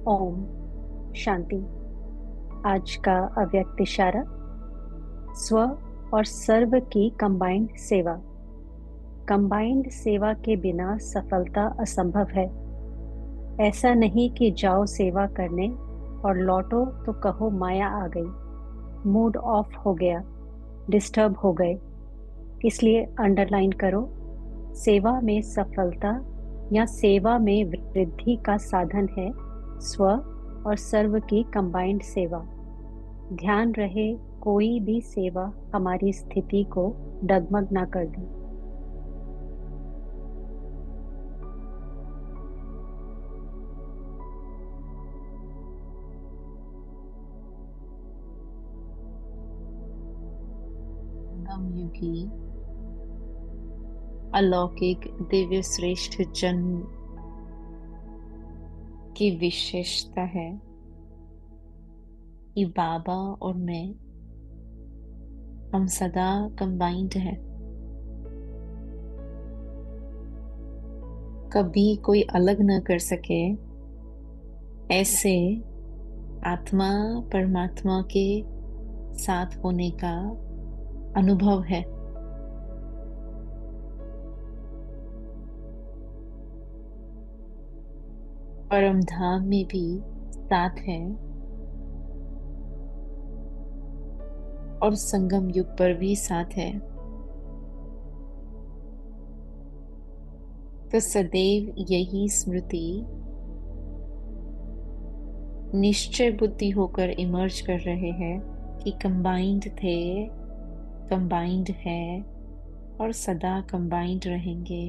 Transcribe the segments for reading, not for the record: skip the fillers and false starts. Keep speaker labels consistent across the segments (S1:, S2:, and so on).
S1: ओम शांति। आज का अव्यक्त इशारा स्व और सर्व की कंबाइंड सेवा। कंबाइंड सेवा के बिना सफलता असंभव है। ऐसा नहीं कि जाओ सेवा करने और लौटो तो कहो माया आ गई, मूड ऑफ हो गया, डिस्टर्ब हो गए। इसलिए अंडरलाइन करो, सेवा में सफलता या सेवा में वृद्धि का साधन है स्व और सर्व की कंबाइंड सेवा। ध्यान रहे, कोई भी सेवा हमारी स्थिति को डगमग ना कर दे।
S2: संगम युगी अलौकिक दिव्य श्रेष्ठ जन्म की विशेषता है कि बाबा और मैं हम सदा कंबाइंड हैं। कभी कोई अलग न कर सके ऐसे आत्मा परमात्मा के साथ होने का अनुभव है। परम धाम में भी साथ है और संगम युग पर भी साथ है। तो सदैव यही स्मृति निश्चय बुद्धि होकर इमर्ज कर रहे हैं कि कंबाइंड थे, कंबाइंड है और सदा कंबाइंड रहेंगे।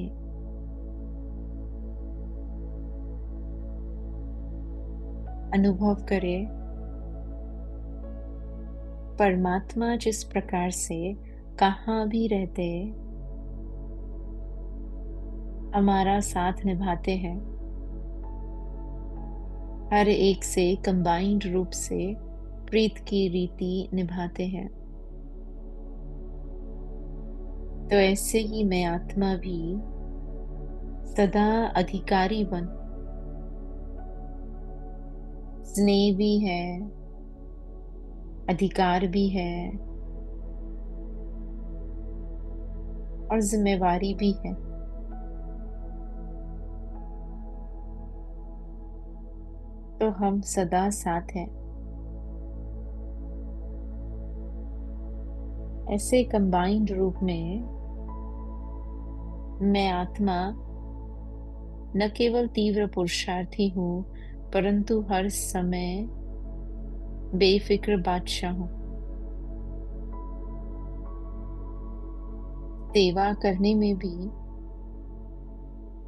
S2: अनुभव करें, परमात्मा जिस प्रकार से कहाँ भी रहते हमारा साथ निभाते हैं, हर एक से कंबाइंड रूप से प्रीत की रीति निभाते हैं। तो ऐसे ही मैं आत्मा भी सदा अधिकारी बन, स्नेह भी है, अधिकार भी है और जिम्मेवारी भी है। तो हम सदा साथ हैं। ऐसे कंबाइंड रूप में मैं आत्मा न केवल तीव्र पुरुषार्थी हूँ, परंतु हर समय बेफिक्र बादशाह हूँ। सेवा करने में भी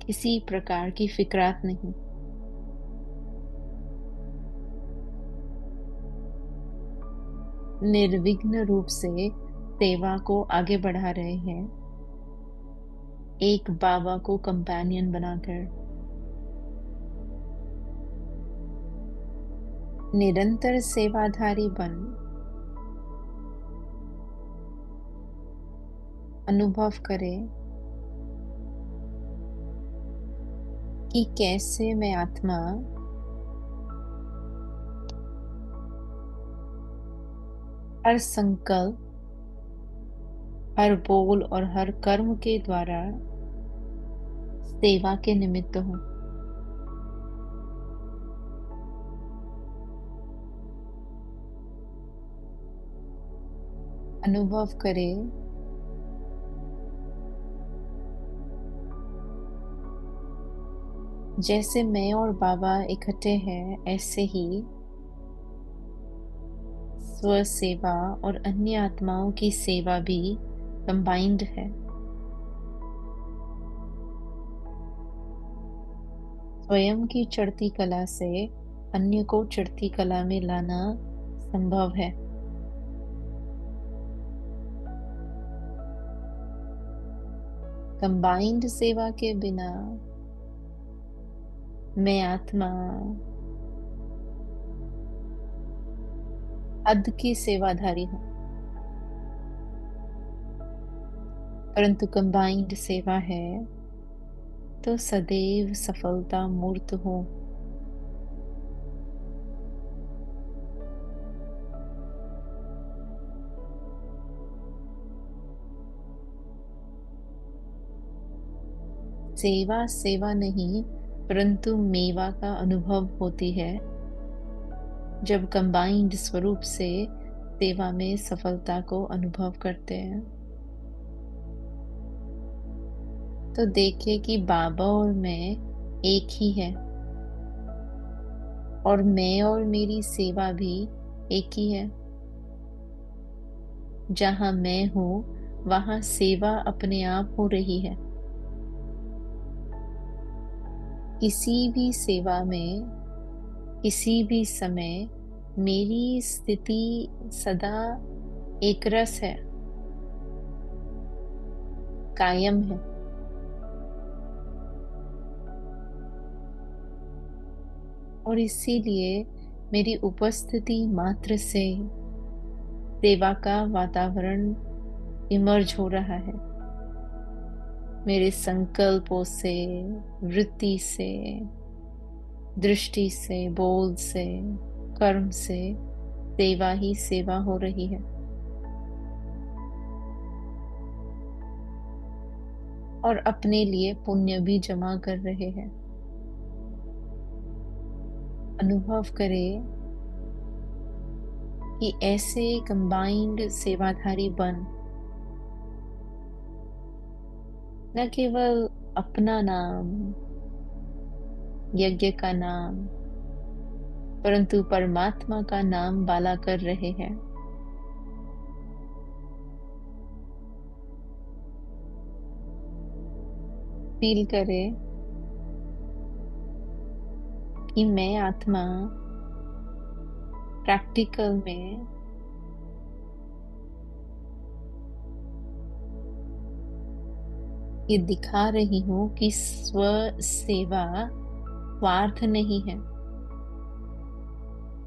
S2: किसी प्रकार की फिक्रात नहीं। निर्विघ्न रूप से सेवा को आगे बढ़ा रहे हैं, एक बाबा को कंपेनियन बनाकर। निरंतर सेवाधारी बन अनुभव करें कि कैसे मैं आत्मा हर संकल्प, हर बोल और हर कर्म के द्वारा सेवा के निमित्त हूँ। अनुभव करें जैसे मैं और बाबा इकट्ठे हैं, ऐसे ही स्व सेवा और अन्य आत्माओं की सेवा भी कंबाइंड है। स्वयं की चढ़ती कला से अन्य को चढ़ती कला में लाना संभव है। कंबाइंड सेवा के बिना मैं आत्मा हद की सेवाधारी हूँ, परंतु कंबाइंड सेवा है तो सदैव सफलता मूर्त हूँ। सेवा सेवा नहीं परंतु मेवा का अनुभव होती है जब कंबाइंड स्वरूप से सेवा में सफलता को अनुभव करते हैं। तो देखिए कि बाबा और मैं एक ही है और मैं और मेरी सेवा भी एक ही है। जहां मैं हूं वहां सेवा अपने आप हो रही है। किसी भी सेवा में किसी भी समय मेरी स्थिति सदा एक रस है, कायम है। और इसीलिए मेरी उपस्थिति मात्र से सेवा का वातावरण इमर्ज हो रहा है। मेरे संकल्पों से, वृत्ति से, दृष्टि से, बोल से, कर्म से सेवा ही सेवा हो रही है। और अपने लिए पुण्य भी जमा कर रहे हैं। अनुभव करें कि ऐसे कंबाइंड सेवाधारी बन न केवल अपना नाम, यज्ञ का नाम, परंतु परमात्मा का नाम बाला कर रहे हैं। फील करें कि मैं आत्मा प्रैक्टिकल में ये दिखा रही हूं कि स्व सेवा स्वार्थ नहीं है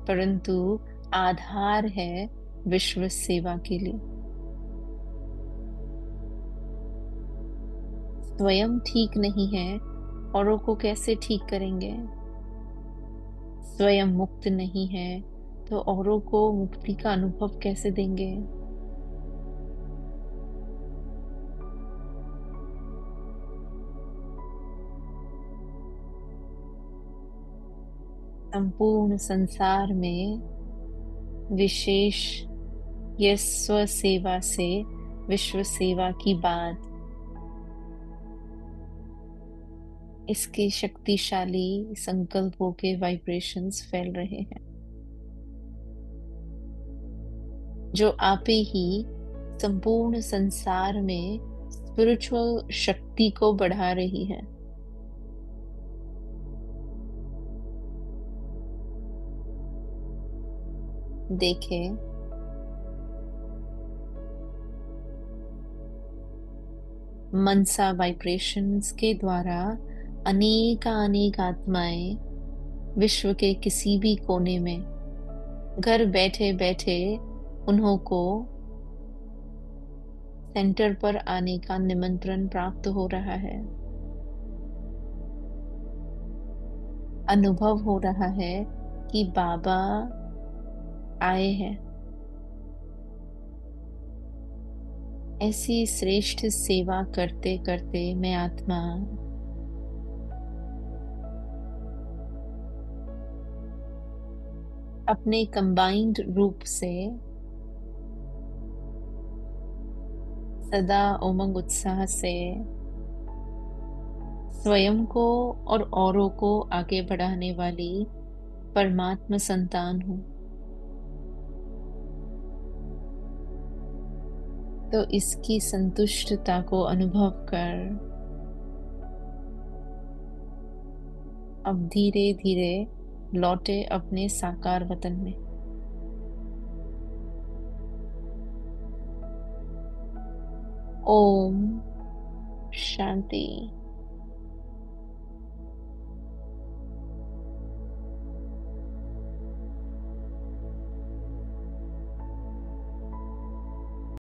S2: परंतु आधार है विश्व सेवा के लिए। स्वयं ठीक नहीं है, औरों को कैसे ठीक करेंगे? स्वयं मुक्त नहीं है तो औरों को मुक्ति का अनुभव कैसे देंगे? संपूर्ण संसार में विशेष यह स्व सेवा से विश्व सेवा की बात, इसके शक्तिशाली संकल्पों के वाइब्रेशंस फैल रहे हैं जो आपे ही संपूर्ण संसार में स्पिरिचुअल शक्ति को बढ़ा रही है। देखें मनसा वाइब्रेशंस के द्वारा अनेक आत्माएं विश्व के किसी भी कोने में घर बैठे बैठे उन्हों को सेंटर पर आने का निमंत्रण प्राप्त हो रहा है। अनुभव हो रहा है कि बाबा आए हैं। ऐसी श्रेष्ठ सेवा करते करते मैं आत्मा अपने कंबाइंड रूप से सदा उमंग उत्साह से स्वयं को और औरों को आगे बढ़ाने वाली परमात्मा संतान हूं। तो इसकी संतुष्टता को अनुभव कर अब धीरे धीरे लौटे अपने साकार वतन में। ओम शांति।